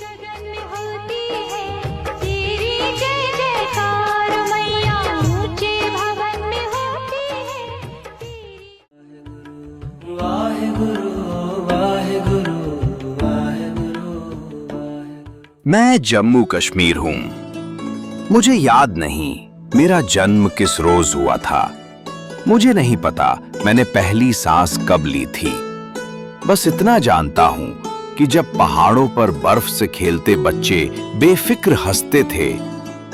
गगन में होती है तेरी जय जयकार मैया, ऊंचे भवन में होती है तेरी। मैं जम्मू कश्मीर हूँ। मुझे याद नहीं मेरा जन्म किस रोज हुआ था। मुझे नहीं पता मैंने पहली सांस कब ली थी। बस इतना जानता हूँ कि जब पहाड़ों पर बर्फ से खेलते बच्चे बेफिक्र हंसते थे,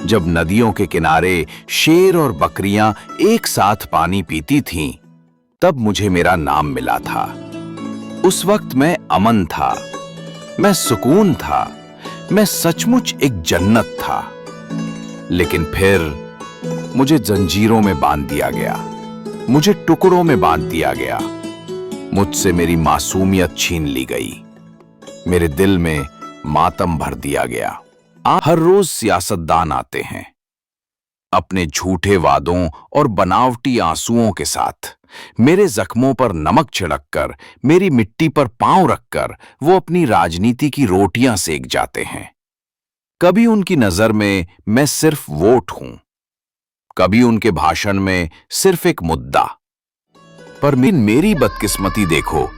जब नदियों के किनारे शेर और बकरियां एक साथ पानी पीती थीं, तब मुझे मेरा नाम मिला था। उस वक्त मैं अमन था, मैं सुकून था, मैं सचमुच एक जन्नत था। लेकिन फिर मुझे जंजीरों में बांध दिया गया, मुझे टुकड़ों में बांध दिया गया। मुझसे मेरी मासूमियत छीन ली गई, मेरे दिल में मातम भर दिया गया। हर रोज सियासतदान आते हैं अपने झूठे वादों और बनावटी आंसुओं के साथ। मेरे जख्मों पर नमक छिड़ककर, मेरी मिट्टी पर पांव रखकर वो अपनी राजनीति की रोटियां सेक जाते हैं। कभी उनकी नजर में मैं सिर्फ वोट हूं, कभी उनके भाषण में सिर्फ एक मुद्दा। पर मेरी बदकिस्मती देखो,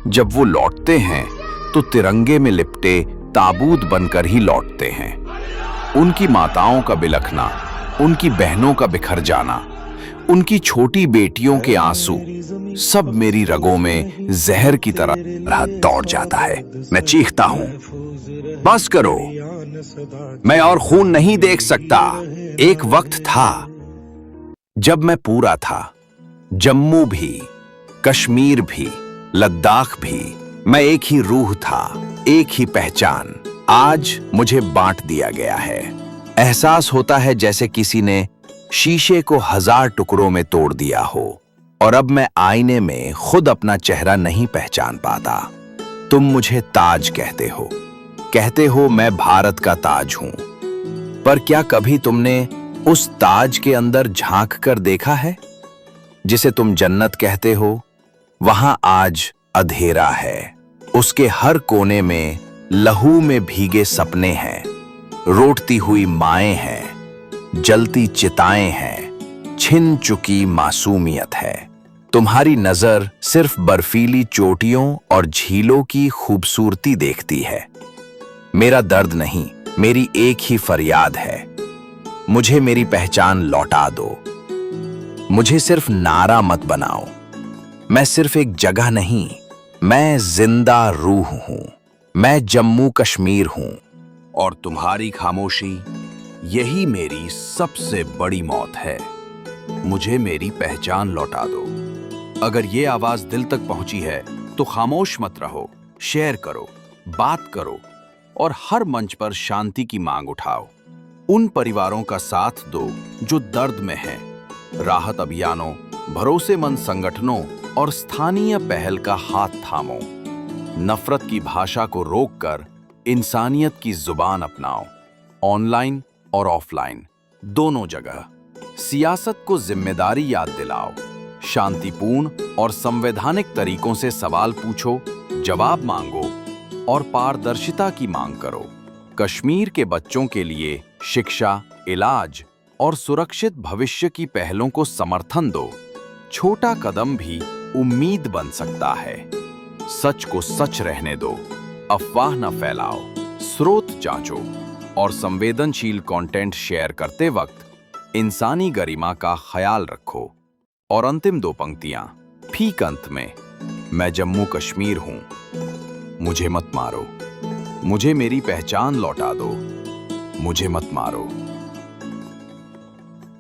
जब वो लौटते हैं तो तिरंगे में लिपटे ताबूत बनकर ही लौटते हैं। उनकी माताओं का बिलखना, उनकी बहनों का बिखर जाना, उनकी छोटी बेटियों के आंसू, सब मेरी रगों में जहर की तरह दौड़ जाता है। मैं चीखता हूं, बस करो, मैं और खून नहीं देख सकता। एक वक्त था जब मैं पूरा था, जम्मू भी, कश्मीर भी, लद्दाख भी। मैं एक ही रूह था, एक ही पहचान। आज मुझे बांट दिया गया है। एहसास होता है जैसे किसी ने शीशे को 1000 टुकड़ों में तोड़ दिया हो, और अब मैं आईने में खुद अपना चेहरा नहीं पहचान पाता। तुम मुझे ताज कहते हो मैं भारत का ताज हूं। पर क्या कभी तुमने उस ताज के अंदर झांक कर देखा है जिसे तुम जन्नत कहते हो? वहां आज अंधेरा है, उसके हर कोने में लहू में भीगे सपने हैं, रोटती हुई माएं हैं, जलती चिताएं हैं, छिन चुकी मासूमियत है। तुम्हारी नजर सिर्फ बर्फीली चोटियों और झीलों की खूबसूरती देखती है। मेरा दर्द नहीं, मेरी एक ही फरियाद है, मुझे मेरी पहचान लौटा दो। मुझे सिर्फ नारा मत बनाओ। मैं सिर्फ एक जगह नहीं, मैं जिंदा रूह हूं। मैं जम्मू कश्मीर हूं, और तुम्हारी खामोशी यही मेरी सबसे बड़ी मौत है। मुझे मेरी पहचान लौटा दो। अगर ये आवाज दिल तक पहुंची है तो खामोश मत रहो, शेयर करो, बात करो, और हर मंच पर शांति की मांग उठाओ। उन परिवारों का साथ दो जो दर्द में हैं। राहत अभियानों, भरोसेमंद संगठनों और स्थानीय पहल का हाथ थामो। नफरत की भाषा को रोककर इंसानियत की जुबान अपनाओ, ऑनलाइन और ऑफलाइन दोनों जगह। सियासत को जिम्मेदारी याद दिलाओ। शांतिपूर्ण और संवैधानिक तरीकों से सवाल पूछो, जवाब मांगो और पारदर्शिता की मांग करो। कश्मीर के बच्चों के लिए शिक्षा, इलाज और सुरक्षित भविष्य की पहलों को समर्थन दो। छोटा कदम भी उम्मीद बन सकता है। सच को सच रहने दो, अफवाह न फैलाओ, स्रोत जांचो, और संवेदनशील कंटेंट शेयर करते वक्त इंसानी गरिमा का ख्याल रखो। और अंतिम 2 पंक्तियां ठीक अंत में, मैं जम्मू कश्मीर हूं, मुझे मत मारो, मुझे मेरी पहचान लौटा दो, मुझे मत मारो।